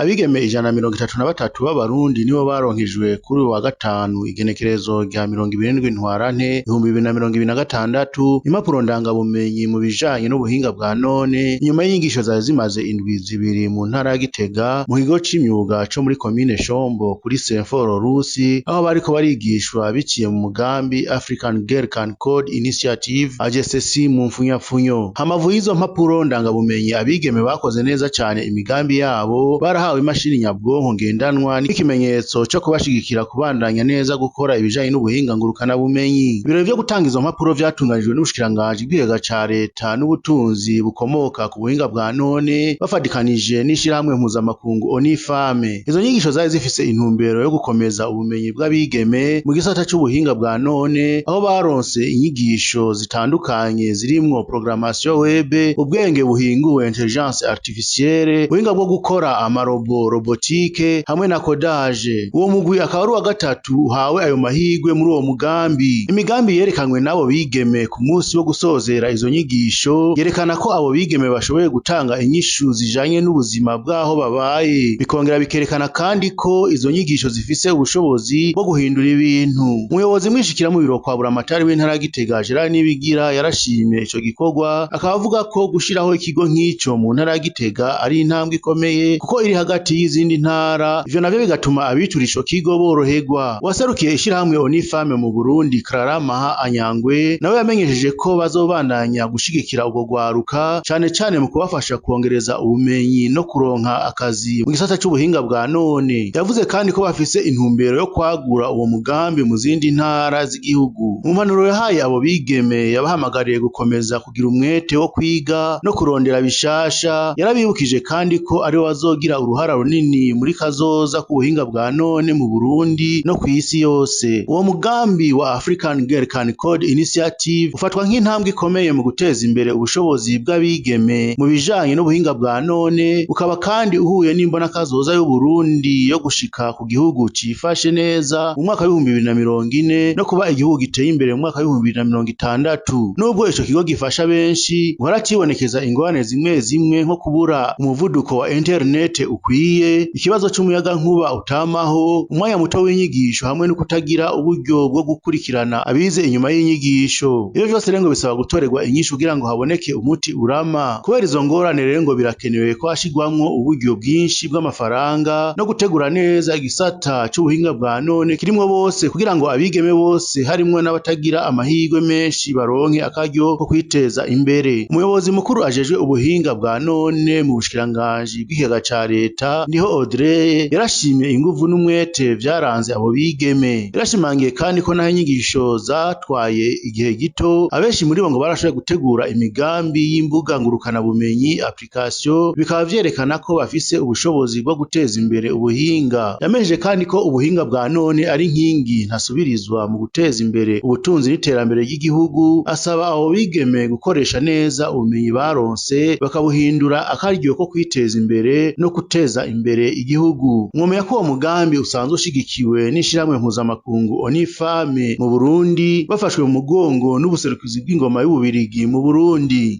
abigeme 133 b'abarundi nibo baronkejwe kuri wa gatanu igenekerezo rya 27 ntwarante 2026 impapuro ndangabumenyi mu bijanye n'ubuhinga bwa none nyuma y'inyigisho zari zimaze indwi zibiri mu ntara ya Gitega mu kigo c'imyuga co muri komine Shombo kuri Senforo Rusi aho bariko barigishwa biciye mu mugambi African Girl Can Code Initiative AGCC mu mfunyapfunyo. Hamavu y'izo mpapuro ndangabumenyi abigeme bakoze neza cane imigambi yabo barahawe imashini nyabwonko ngendanwa n'ikimenyetso cyo kubashigikira kubandanya neza gukora ibijanye n'ubuhinga ngurukana bumenyi. Ibirori vyo gutanga izo mpapuro vyatunganijwe n'ubushikiranganji bw'ikigega ca leta n'ubutunzi bukomoka ku buhinga bwa none bafadikanije n'ishirahamwe mpuzamakungu Onifame. Izo nyigisho zari zifise intumbero yo gukomeza ubumenyi bw'abigeme mu gisata c'ubuhinga bwa none aho baronse inyigisho zitandukanye zirimwo programmation web, ubwenge buhinguwe intelligence artificielle, ubuhinga bwo gukora amarobo robotique hamwe na codage. Uwo mugwi akaba ari wa gatatu uhawe ayo mahigwe muri uwo mugambi. Imigambi yerekanwe n'abo bigeme ku munsi wo gusozera izo nyigisho yerekana ko abo bigeme bashoboye gutanga inyishu zijanye n'ubuzima bw'aho babaye, bikongera bikerekana kandi ko izo nyigisho zifise ubushobozi bwo guhindura ibintu. Umuyobozi mwishikira mu biro kwa Buramatari w'intara ya Gitega Gerard Nibigira yarashimye ico gikorwa akaba avuga ko gushiraho ikigo nk'ico mu ntara ya Gitega ari intambwe ikomeye kuko iri hagati y'izindi ntara, ivyo navyo bigatuma abitura ico kigo boroherwa. Waserukiye ishirahamwe Onifame mu Burundi Clara Maha Anyangwe nawe yamenyesheje ko bazobandanya gushigikira ubwo gwaruka cane cane mu kubafasha kuongereza ubumenyi no kuronka akazi mu gisata c'ubuhinga bwa none. Yavuze kandi ko bafise intumbero yo kwagura uwo mugambi mu zindi ntara z'igihugu. Mu mpanuro yahaye abo bigeme yabahamagariye gukomeza kugira umwete wo kwiga no kurondera bishasha. Yarabibukije kandi ko ari bazogira uruhara runini muri kazoza ku buhinga bwa none mu Burundi no kw'isi yose. Uwo mugambi wa African Girl Can Code Initiative ufatwa nk'intambwe ikomeye mu guteza imbere ubushobozi bw'abigeme mu bijanye n'ubuhinga bwa none, ukaba kandi uhuye n'imbona kazoza y'u Burundi yo gushika ku gihugu cifashe neza mu mwaka wa 2040 no kuba igihugu giteye imbere mu mwaka wa 2060. Nubwo ico kigo gifasha benshi, uhora cibonekeza ingorane zimwe zimwe nko kubura umuvuduko wa internet ukwiye, ikibazo c'umuyaga nkuba utamaho, umwanya muto w'inyigisho hamwe no kutagira uburyo bwo gukurikirana abize inyuma y'inyigisho. Iyo vyose rero bisaba gutorerwa inyishu kugira ngo haboneke umuti urama. Kubera izo ngorane rero ngo birakenewe ko hashigwamwo uburyo bwinshi bw'amafaranga no gutegura neza igisata c'ubuhinga bwa none kirimwo bose kugira ngo abigeme bose harimwo n'abatagira amahirwe menshi baronke akaryo ko kwiteza imbere. Umuyobozi mukuru ajejwe ubuhinga bwa none mu bushikiranganji bw'ikigega ca leta niho Audrey yarashimye inguvu n'umwete vyaranze abo bigeme. Yarashimangiye kandi ko naho inyigisho zatwaye igihe gito, abenshi muri bo ngo barashoboye gutegura imigambi y'imbuga ngurukana bumenyi application, bikaba vyerekana ko bafise ubushobozi bwo guteza imbere ubuhinga. Yamejeje kandi ko ubuhinga bwa none ari nkingi ntasubirizwa mu guteza imbere ubutunzi n'iterambere ry'igihugu. Asaba abo bigeme gukoresha neza ubumenyi baronse bakabuhindura akaryo ko kwiteza imbere no guteza imbere igihugu. Mwomenya ko uwo mugambi usanzwe ushigikiwe n'ishirahamwe mpuzamakungu Onifame mu Burundi bafashwe mu mugongo n'ubuserukizi bw'ingoma y'Ububirigi mu Burundi.